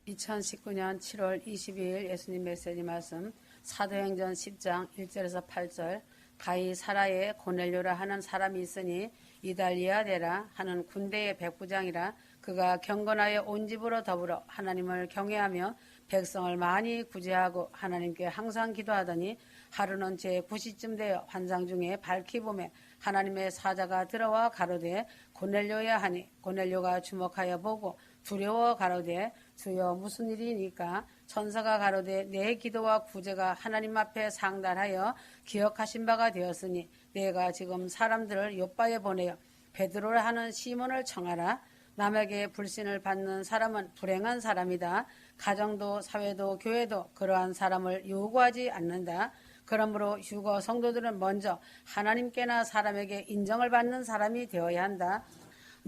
2019년 7월 22일 예수님 메시지 말씀 사도행전 10장 1절에서 8절 가히 사라에 고넬료라 하는 사람이 있으니 이달리아데라 하는 군대의 백부장이라 그가 경건하여 온 집으로 더불어 하나님을 경외하며 백성을 많이 구제하고 하나님께 항상 기도하더니 하루는 제9시쯤 되어 환상 중에 밝히 보매 하나님의 사자가 들어와 가로되 고넬료야 하니 고넬료가 주목하여 보고 두려워 가로되 주여 무슨 일이니까 천사가 가로되 내 기도와 구제가 하나님 앞에 상달하여 기억하신 바가 되었으니 내가 지금 사람들을 요바에 보내어 베드로라 하는 시몬을 청하라. 남에게 불신을 받는 사람은 불행한 사람이다. 가정도 사회도 교회도 그러한 사람을 요구하지 않는다. 그러므로 휴거 성도들은 먼저 하나님께나 사람에게 인정을 받는 사람이 되어야 한다.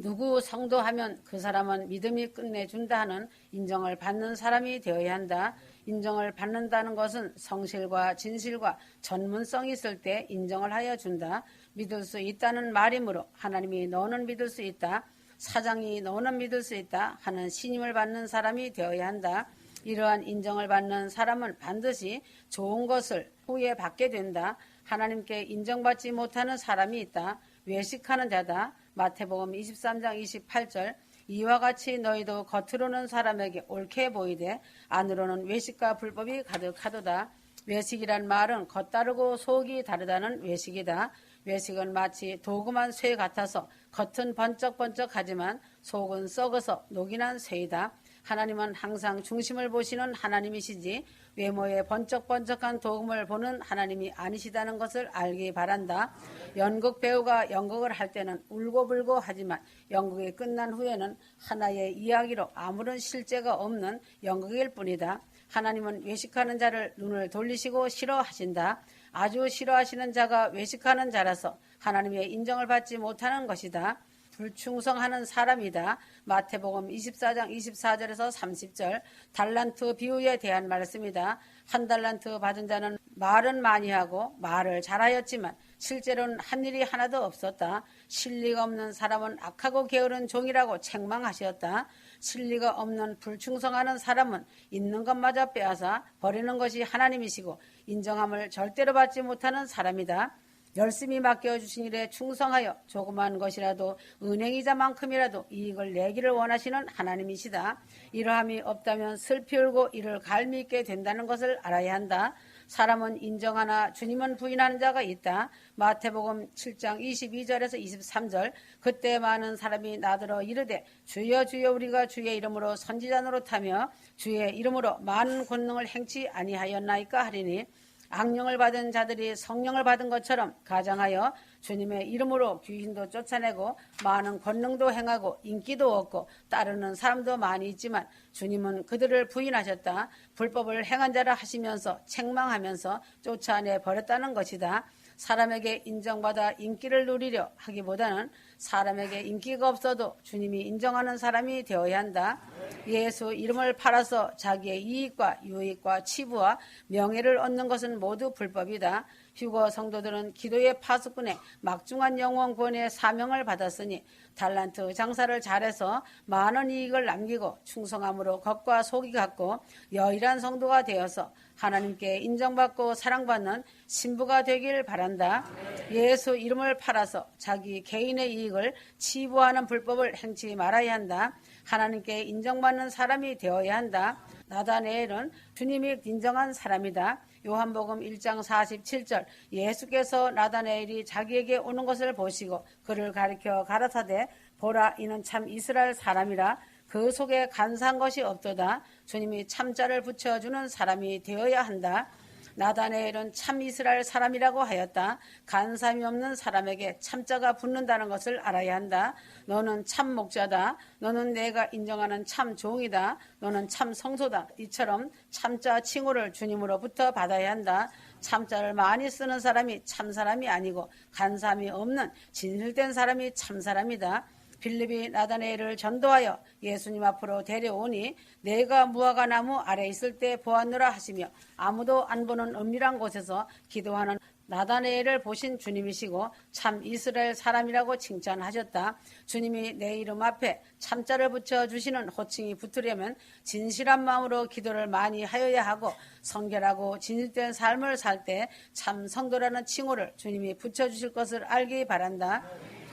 누구 성도하면 그 사람은 믿음이 끝내준다 하는 인정을 받는 사람이 되어야 한다. 인정을 받는다는 것은 성실과 진실과 전문성이 있을 때 인정을 하여 준다. 믿을 수 있다는 말이므로 하나님이 너는 믿을 수 있다. 사장이 너는 믿을 수 있다 하는 신임을 받는 사람이 되어야 한다. 이러한 인정을 받는 사람은 반드시 좋은 것을 후에 받게 된다. 하나님께 인정받지 못하는 사람이 있다. 외식하는 자다. 마태복음 23장 28절 이와 같이 너희도 겉으로는 사람에게 옳게 보이되 안으로는 외식과 불법이 가득하도다. 외식이란 말은 겉다르고 속이 다르다는 외식이다. 외식은 마치 도금한 쇠 같아서 겉은 번쩍번쩍하지만 속은 썩어서 녹이난 쇠이다. 하나님은 항상 중심을 보시는 하나님이시지 외모에 번쩍번쩍한 도금을 보는 하나님이 아니시다는 것을 알기 바란다. 연극 배우가 연극을 할 때는 울고불고 하지만 연극이 끝난 후에는 하나의 이야기로 아무런 실제가 없는 연극일 뿐이다. 하나님은 외식하는 자를 눈을 돌리시고 싫어하신다. 아주 싫어하시는 자가 외식하는 자라서 하나님의 인정을 받지 못하는 것이다. 불충성하는 사람이다. 마태복음 24장 24절에서 30절 달란트 비유에 대한 말씀이다. 한 달란트 받은 자는 말은 많이 하고 말을 잘하였지만 실제로는 한 일이 하나도 없었다. 실리가 없는 사람은 악하고 게으른 종이라고 책망하셨다. 실리가 없는 불충성하는 사람은 있는 것마저 빼앗아 버리는 것이 하나님이시고 인정함을 절대로 받지 못하는 사람이다. 열심히 맡겨주신 일에 충성하여 조그만 것이라도 은행이자만큼이라도 이익을 내기를 원하시는 하나님이시다. 이러함이 없다면 슬피 울고 이를 갈미있게 된다는 것을 알아야 한다. 사람은 인정하나 주님은 부인하는 자가 있다. 마태복음 7장 22절에서 23절 그때 많은 사람이 나더러 이르되 주여 주여 우리가 주의 이름으로 선지자 노릇하며 주의 이름으로 많은 권능을 행치 아니하였나이까 하리니 악령을 받은 자들이 성령을 받은 것처럼 가장하여 주님의 이름으로 귀신도 쫓아내고 많은 권능도 행하고 인기도 얻고 따르는 사람도 많이 있지만 주님은 그들을 부인하셨다. 불법을 행한 자라 하시면서 책망하면서 쫓아내 버렸다는 것이다. 사람에게 인정받아 인기를 누리려 하기보다는 사람에게 인기가 없어도 주님이 인정하는 사람이 되어야 한다. 예수 이름을 팔아서 자기의 이익과 유익과 치부와 명예를 얻는 것은 모두 불법이다. 휴거 성도들은 기도의 파수꾼의 막중한 영원 구원의 사명을 받았으니 달란트 장사를 잘해서 많은 이익을 남기고 충성함으로 겉과 속이 같고 여일한 성도가 되어서 하나님께 인정받고 사랑받는 신부가 되길 바란다. 예수 이름을 팔아서 자기 개인의 이익을 치부하는 불법을 행치 말아야 한다. 하나님께 인정받는 사람이 되어야 한다. 나다네엘은 주님이 인정한 사람이다. 요한복음 1장 47절 예수께서 나다네엘이 자기에게 오는 것을 보시고 그를 가리켜 가라사대 보라 이는 참 이스라엘 사람이라 그 속에 간사한 것이 없도다. 주님이 참자를 붙여주는 사람이 되어야 한다. 나다네엘은 참 이스라엘 사람이라고 하였다. 간사함이 없는 사람에게 참자가 붙는다는 것을 알아야 한다. 너는 참 목자다. 너는 내가 인정하는 참 종이다. 너는 참 성소다. 이처럼 참자 칭호를 주님으로부터 받아야 한다. 참자를 많이 쓰는 사람이 참 사람이 아니고 간사함이 없는 진실된 사람이 참 사람이다. 빌립이 나다네엘을 전도하여 예수님 앞으로 데려오니 내가 무화과 나무 아래 있을 때 보았노라 하시며 아무도 안 보는 은밀한 곳에서 기도하는 나다네엘을 보신 주님이시고 참 이스라엘 사람이라고 칭찬하셨다. 주님이 내 이름 앞에 참자를 붙여주시는 호칭이 붙으려면 진실한 마음으로 기도를 많이 하여야 하고 성결하고 진실된 삶을 살 때 참 성도라는 칭호를 주님이 붙여주실 것을 알기 바란다.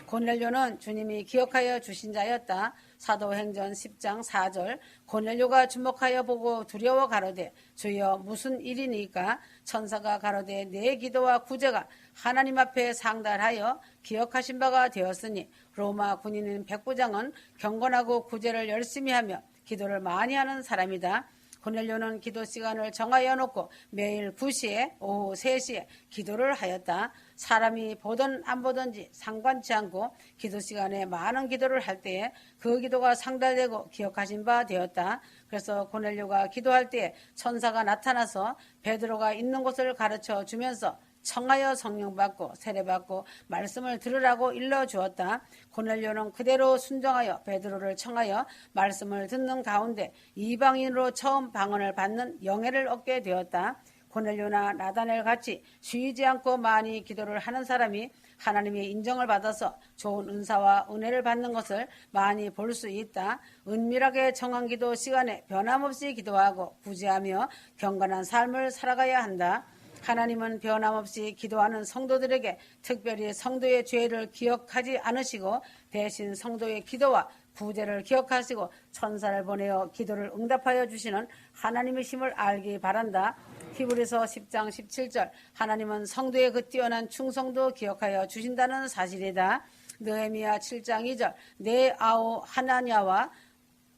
고넬료는 주님이 기억하여 주신 자였다. 사도행전 10장 4절 고넬료가 주목하여 보고 두려워 가로되 주여 무슨 일이니까 천사가 가로되 내 기도와 구제가 하나님 앞에 상달하여 기억하신 바가 되었으니 로마 군인인 백부장은 경건하고 구제를 열심히 하며 기도를 많이 하는 사람이다. 고넬료는 기도 시간을 정하여 놓고 매일 9시에 오후 3시에 기도를 하였다. 사람이 보든 안 보든지 상관치 않고 기도 시간에 많은 기도를 할 때에 그 기도가 상달되고 기억하신 바 되었다. 그래서 고넬료가 기도할 때에 천사가 나타나서 베드로가 있는 곳을 가르쳐 주면서 청하여 성령 받고 세례 받고 말씀을 들으라고 일러 주었다. 고넬료는 그대로 순종하여 베드로를 청하여 말씀을 듣는 가운데 이방인으로 처음 방언을 받는 영예를 얻게 되었다. 고넬료나 나다넬 같이 쉬지 않고 많이 기도를 하는 사람이 하나님의 인정을 받아서 좋은 은사와 은혜를 받는 것을 많이 볼 수 있다. 은밀하게 정한 기도 시간에 변함없이 기도하고 구제하며 경건한 삶을 살아가야 한다. 하나님은 변함없이 기도하는 성도들에게 특별히 성도의 죄를 기억하지 않으시고 대신 성도의 기도와 구제를 기억하시고 천사를 보내어 기도를 응답하여 주시는 하나님이심을 알기 바란다. 히브리서 10장 17절 하나님은 성도의 그 뛰어난 충성도 기억하여 주신다는 사실이다. 느헤미야 7장 2절 내 아우 하나냐와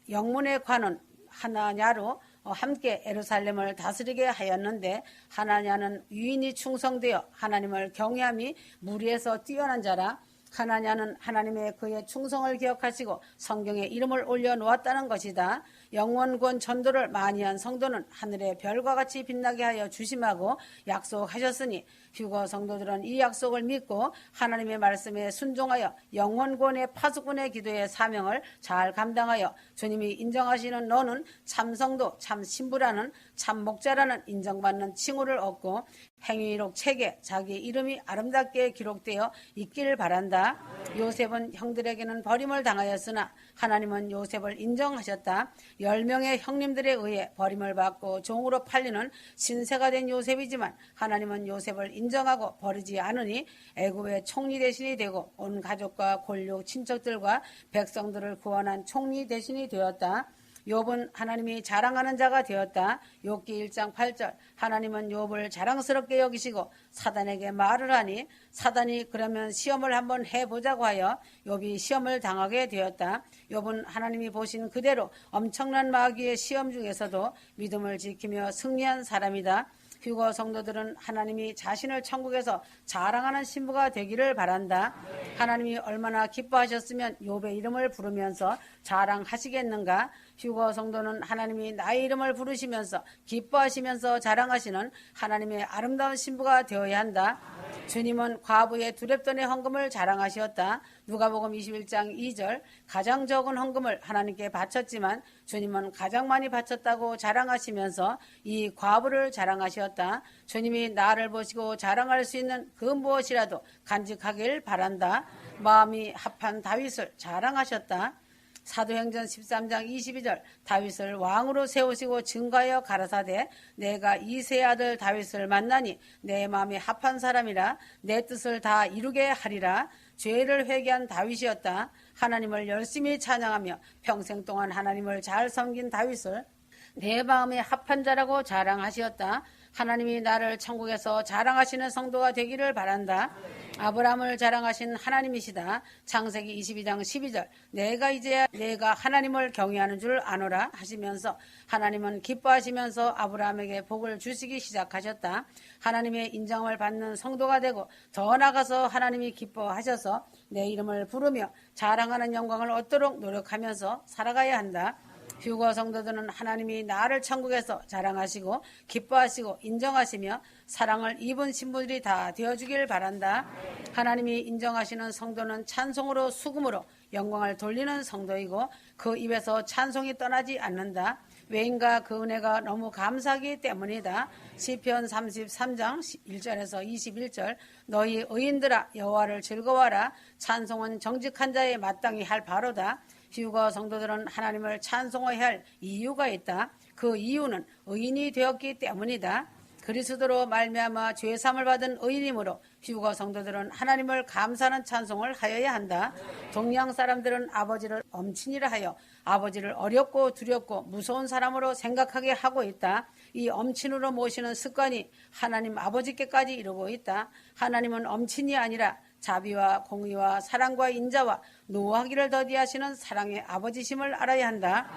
영문의 관원 하나냐로 함께 예루살렘을 다스리게 하였는데 하나냐는 유인이 충성되어 하나님을 경외함이 무리에서 뛰어난 자라. 하나냐는 하나님의 그의 충성을 기억하시고 성경에 이름을 올려놓았다는 것이다. 영원권 전도를 많이 한 성도는 하늘의 별과 같이 빛나게 하여 주심하고 약속하셨으니 휴거 성도들은 이 약속을 믿고 하나님의 말씀에 순종하여 영원권의 파수꾼의 기도의 사명을 잘 감당하여 주님이 인정하시는 너는 참 성도, 참 신부라는 참 목자라는 인정받는 칭호를 얻고 행위록 책에 자기 이름이 아름답게 기록되어 있기를 바란다. 요셉은 형들에게는 버림을 당하였으나 하나님은 요셉을 인정하셨다. 10명의 형님들에 의해 버림을 받고 종으로 팔리는 신세가 된 요셉이지만 하나님은 요셉을 인정하고 버리지 않으니 애굽의 총리 대신이 되고 온 가족과 골육 친척들과 백성들을 구원한 총리 대신이 되었다. 욥은 하나님이 자랑하는 자가 되었다. 욥기 1장 8절 하나님은 욥을 자랑스럽게 여기시고 사단에게 말을 하니 사단이 그러면 시험을 한번 해보자고 하여 욥이 시험을 당하게 되었다. 욥은 하나님이 보신 그대로 엄청난 마귀의 시험 중에서도 믿음을 지키며 승리한 사람이다. 휴거 성도들은 하나님이 자신을 천국에서 자랑하는 신부가 되기를 바란다. 하나님이 얼마나 기뻐하셨으면 욥의 이름을 부르면서 자랑하시겠는가. 휴거 성도는 하나님이 나의 이름을 부르시면서 기뻐하시면서 자랑하시는 하나님의 아름다운 신부가 되어야 한다. 주님은 과부의 두렙돈의 헌금을 자랑하셨다. 누가복음 21장 2절 가장 적은 헌금을 하나님께 바쳤지만 주님은 가장 많이 바쳤다고 자랑하시면서 이 과부를 자랑하셨다. 주님이 나를 보시고 자랑할 수 있는 그 무엇이라도 간직하길 바란다. 마음이 합한 다윗을 자랑하셨다. 사도행전 13장 22절 다윗을 왕으로 세우시고 증거하여 가라사대 내가 이새의 아들 다윗을 만나니 내 마음에 합한 사람이라 내 뜻을 다 이루게 하리라. 죄를 회개한 다윗이었다. 하나님을 열심히 찬양하며 평생 동안 하나님을 잘 섬긴 다윗을 내 마음에 합한 자라고 자랑하시었다. 하나님이 나를 천국에서 자랑하시는 성도가 되기를 바란다. 아브라함을 자랑하신 하나님이시다. 창세기 22장 12절 내가 이제야 내가 하나님을 경외하는 줄 아노라 하시면서 하나님은 기뻐하시면서 아브라함에게 복을 주시기 시작하셨다. 하나님의 인정을 받는 성도가 되고 더 나아가서 하나님이 기뻐하셔서 내 이름을 부르며 자랑하는 영광을 얻도록 노력하면서 살아가야 한다. 휴거 성도들은 하나님이 나를 천국에서 자랑하시고 기뻐하시고 인정하시며 사랑을 입은 신부들이 다 되어주길 바란다. 하나님이 인정하시는 성도는 찬송으로 수금으로 영광을 돌리는 성도이고 그 입에서 찬송이 떠나지 않는다. 왜인가? 그 은혜가 너무 감사하기 때문이다. 시편 33장 1절에서 21절 너희 의인들아 여호와를 즐거워하라. 찬송은 정직한 자의 마땅히 할 바로다. 휴거 성도들은 하나님을 찬송해야 할 이유가 있다. 그 이유는 의인이 되었기 때문이다. 그리스도로 말미암아 죄사함을 받은 의인이므로 휴거 성도들은 하나님을 감사하는 찬송을 하여야 한다. 동양 사람들은 아버지를 엄친이라 하여 아버지를 어렵고 두렵고 무서운 사람으로 생각하게 하고 있다. 이 엄친으로 모시는 습관이 하나님 아버지께까지 이르고 있다. 하나님은 엄친이 아니라 자비와 공의와 사랑과 인자와 노하기를 더디하시는 사랑의 아버지심을 알아야 한다.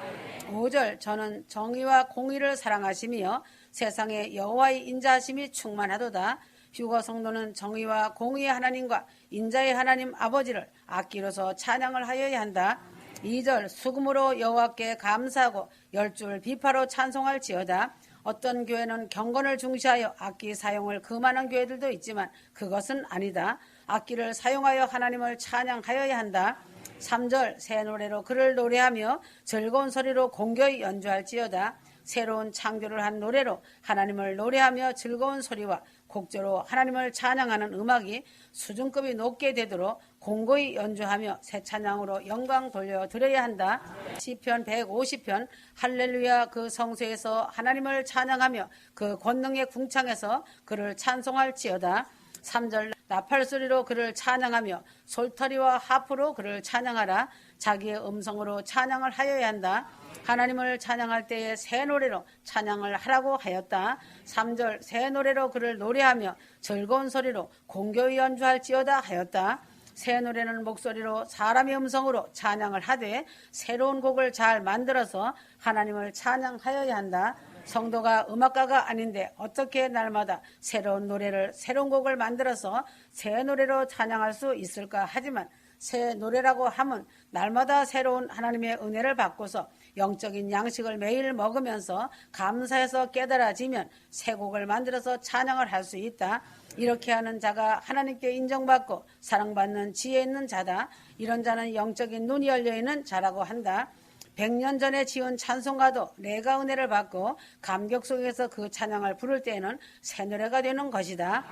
5절 저는 정의와 공의를 사랑하시며 세상에 여호와의 인자하심이 충만하도다. 휴거 성도는 정의와 공의의 하나님과 인자의 하나님 아버지를 악기로서 찬양을 하여야 한다. 2절 수금으로 여호와께 감사하고 10줄 비파로 찬송할지어다. 어떤 교회는 경건을 중시하여 악기 사용을 금하는 교회들도 있지만 그것은 아니다. 악기를 사용하여 하나님을 찬양하여야 한다. 3절 새 노래로 그를 노래하며 즐거운 소리로 공교히 연주할지어다. 새로운 창조를 한 노래로 하나님을 노래하며 즐거운 소리와 곡조로 하나님을 찬양하는 음악이 수준급이 높게 되도록 공고히 연주하며 새 찬양으로 영광 돌려드려야 한다. 시편 150편 할렐루야 그 성소에서 하나님을 찬양하며 그 권능의 궁창에서 그를 찬송할지어다. 3절 나팔소리로 그를 찬양하며 솔터리와 하프로 그를 찬양하라. 자기의 음성으로 찬양을 하여야 한다. 하나님을 찬양할 때에 새 노래로 찬양을 하라고 하였다. 3절 새 노래로 그를 노래하며 즐거운 소리로 공교히 연주할지어다 하였다. 새 노래는 목소리로 사람의 음성으로 찬양을 하되 새로운 곡을 잘 만들어서 하나님을 찬양하여야 한다. 성도가 음악가가 아닌데 어떻게 날마다 새로운 노래를 새로운 곡을 만들어서 새 노래로 찬양할 수 있을까? 하지만 새 노래라고 하면 날마다 새로운 하나님의 은혜를 받고서 영적인 양식을 매일 먹으면서 감사해서 깨달아지면 새 곡을 만들어서 찬양을 할 수 있다. 이렇게 하는 자가 하나님께 인정받고 사랑받는 지혜 있는 자다. 이런 자는 영적인 눈이 열려있는 자라고 한다. 100년 전에 지은 찬송가도 내가 은혜를 받고 감격 속에서 그 찬양을 부를 때에는 새 노래가 되는 것이다.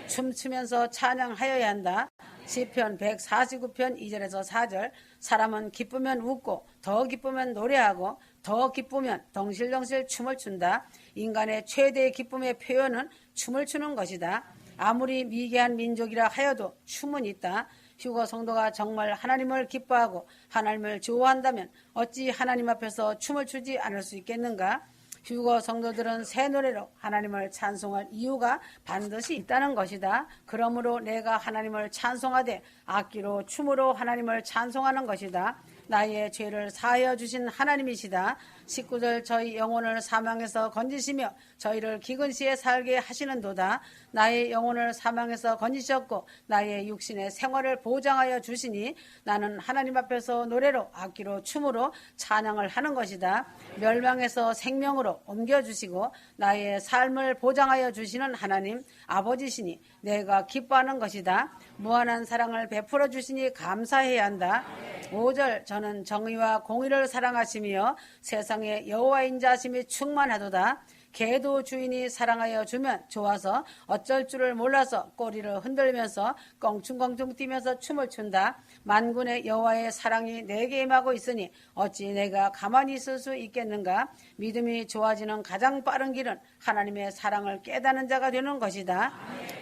춤추면서 찬양하여야 한다. 시편 149편 2절에서 4절 사람은 기쁘면 웃고 더 기쁘면 노래하고 더 기쁘면 덩실덩실 춤을 춘다. 인간의 최대의 기쁨의 표현은 춤을 추는 것이다. 아무리 미개한 민족이라 하여도 춤은 있다. 휴거 성도가 정말 하나님을 기뻐하고 하나님을 좋아한다면 어찌 하나님 앞에서 춤을 추지 않을 수 있겠는가? 휴거 성도들은 새 노래로 하나님을 찬송할 이유가 반드시 있다는 것이다. 그러므로 내가 하나님을 찬송하되 악기로 춤으로 하나님을 찬송하는 것이다. 나의 죄를 사하여 주신 하나님이시다. 19절 저희 영혼을 사망에서 건지시며 저희를 기근 시에 살게 하시는도다. 나의 영혼을 사망에서 건지셨고 나의 육신의 생활을 보장하여 주시니 나는 하나님 앞에서 노래로 악기로 춤으로 찬양을 하는 것이다. 멸망에서 생명으로 옮겨주시고 나의 삶을 보장하여 주시는 하나님 아버지시니 내가 기뻐하는 것이다. 무한한 사랑을 베풀어 주시니 감사해야 한다. 5절 저는 정의와 공의를 사랑하시며 세상에 여호와의 인자하심이 충만하도다. 개도 주인이 사랑하여 주면 좋아서 어쩔 줄을 몰라서 꼬리를 흔들면서 껑충껑충 뛰면서 춤을 춘다. 만군의 여호와의 사랑이 내게 임하고 있으니 어찌 내가 가만히 있을 수 있겠는가? 믿음이 좋아지는 가장 빠른 길은 하나님의 사랑을 깨닫는 자가 되는 것이다.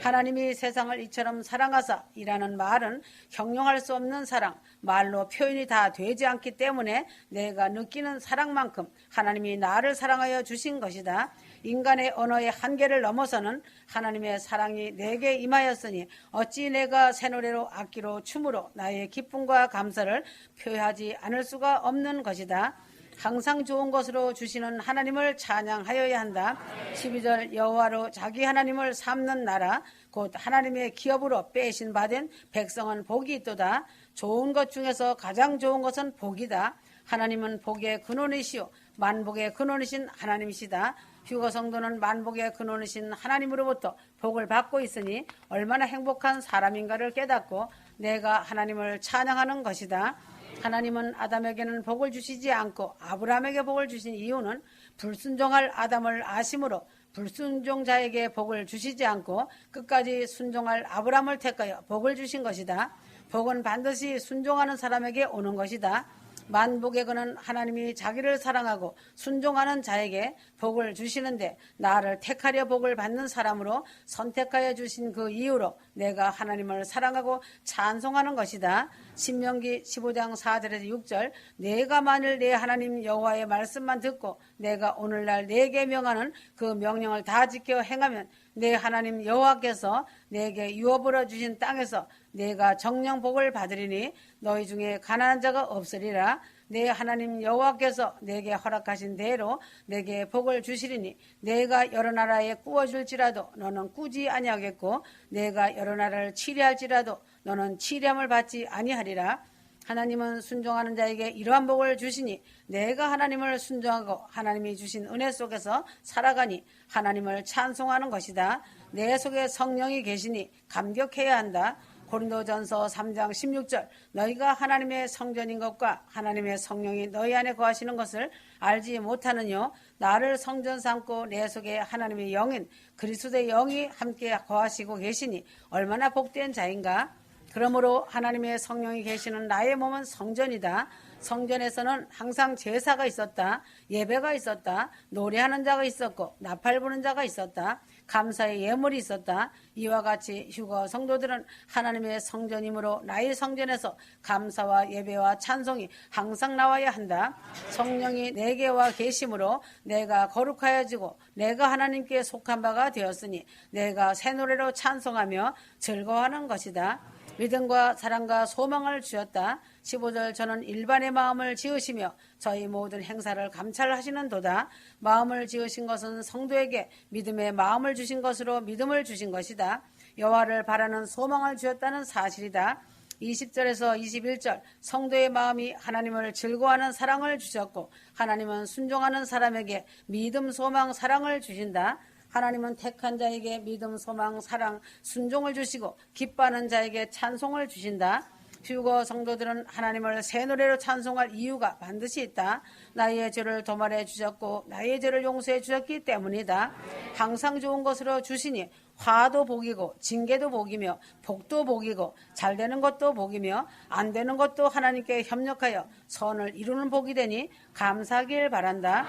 하나님이 세상을 이처럼 사랑하사 이라는 말은 형용할 수 없는 사랑, 말로 표현이 다 되지 않기 때문에 내가 느끼는 사랑만큼 하나님이 나를 사랑하여 주신 것이다. 인간의 언어의 한계를 넘어서는 하나님의 사랑이 내게 임하였으니 어찌 내가 새 노래로 악기로 춤으로 나의 기쁨과 감사를 표하지 않을 수가 없는 것이다. 항상 좋은 것으로 주시는 하나님을 찬양하여야 한다. 12절 여호와로 자기 하나님을 삼는 나라 곧 하나님의 기업으로 빼신 바된 백성은 복이 있도다. 좋은 것 중에서 가장 좋은 것은 복이다. 하나님은 복의 근원이시오 만복의 근원이신 하나님이시다. 휴거 성도는 만복의 근원이신 하나님으로부터 복을 받고 있으니 얼마나 행복한 사람인가를 깨닫고 내가 하나님을 찬양하는 것이다. 하나님은 아담에게는 복을 주시지 않고 아브라함에게 복을 주신 이유는 불순종할 아담을 아심으로 불순종자에게 복을 주시지 않고 끝까지 순종할 아브라함을 택하여 복을 주신 것이다. 복은 반드시 순종하는 사람에게 오는 것이다. 만복의 근은 하나님이 자기를 사랑하고 순종하는 자에게 복을 주시는데 나를 택하려 복을 받는 사람으로 선택하여 주신 그 이유로 내가 하나님을 사랑하고 찬송하는 것이다. 신명기 15장 4절에서 6절 내가 만일 내 하나님 여호와의 말씀만 듣고 내가 오늘날 내게 명하는 그 명령을 다 지켜 행하면 내 하나님 여호와께서 내게 유업으로 주신 땅에서 내가 정령 복을 받으리니 너희 중에 가난한 자가 없으리라. 내 하나님 여호와께서 내게 허락하신 대로 내게 복을 주시리니 내가 여러 나라에 꾸어줄지라도 너는 꾸지 아니하겠고 내가 여러 나라를 치리할지라도 너는 치리함을 받지 아니하리라. 하나님은 순종하는 자에게 이러한 복을 주시니 내가 하나님을 순종하고 하나님이 주신 은혜 속에서 살아가니 하나님을 찬송하는 것이다. 내 속에 성령이 계시니 감격해야 한다. 고린도전서 3장 16절 너희가 하나님의 성전인 것과 하나님의 성령이 너희 안에 거하시는 것을 알지 못하느뇨. 나를 성전 삼고 내 속에 하나님의 영인 그리스도의 영이 함께 거하시고 계시니 얼마나 복된 자인가. 그러므로 하나님의 성령이 계시는 나의 몸은 성전이다. 성전에서는 항상 제사가 있었다. 예배가 있었다. 노래하는 자가 있었고 나팔 부는 자가 있었다. 감사의 예물이 있었다. 이와 같이 휴거 성도들은 하나님의 성전이므로 나의 성전에서 감사와 예배와 찬송이 항상 나와야 한다. 성령이 내게 와 계심으로 내가 거룩하여지고 내가 하나님께 속한 바가 되었으니 내가 새 노래로 찬송하며 즐거워하는 것이다. 믿음과 사랑과 소망을 주었다. 15절 저는 일반의 마음을 지으시며 저희 모든 행사를 감찰하시는 도다. 마음을 지으신 것은 성도에게 믿음의 마음을 주신 것으로 믿음을 주신 것이다. 여호와를 바라는 소망을 주었다는 사실이다. 20절에서 21절 성도의 마음이 하나님을 즐거워하는 사랑을 주셨고 하나님은 순종하는 사람에게 믿음, 소망, 사랑을 주신다. 하나님은 택한 자에게 믿음, 소망, 사랑, 순종을 주시고 기뻐하는 자에게 찬송을 주신다. 휴거 성도들은 하나님을 새 노래로 찬송할 이유가 반드시 있다. 나의 죄를 도말해 주셨고 나의 죄를 용서해 주셨기 때문이다. 항상 좋은 것으로 주시니 화도 복이고 징계도 복이며 복도 복이고 잘 되는 것도 복이며 안 되는 것도 하나님께 협력하여 선을 이루는 복이 되니 감사하길 바란다.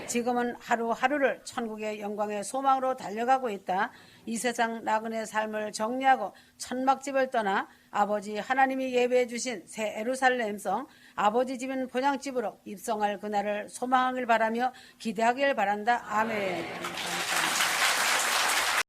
지금은 하루하루를 천국의 영광의 소망으로 달려가고 있다. 이 세상 나그네 삶을 정리하고 천막집을 떠나 아버지 하나님이 예배해 주신 새 예루살렘성 아버지 집인 본향집으로 입성할 그날을 소망하길 바라며 기대하길 바란다. 아멘.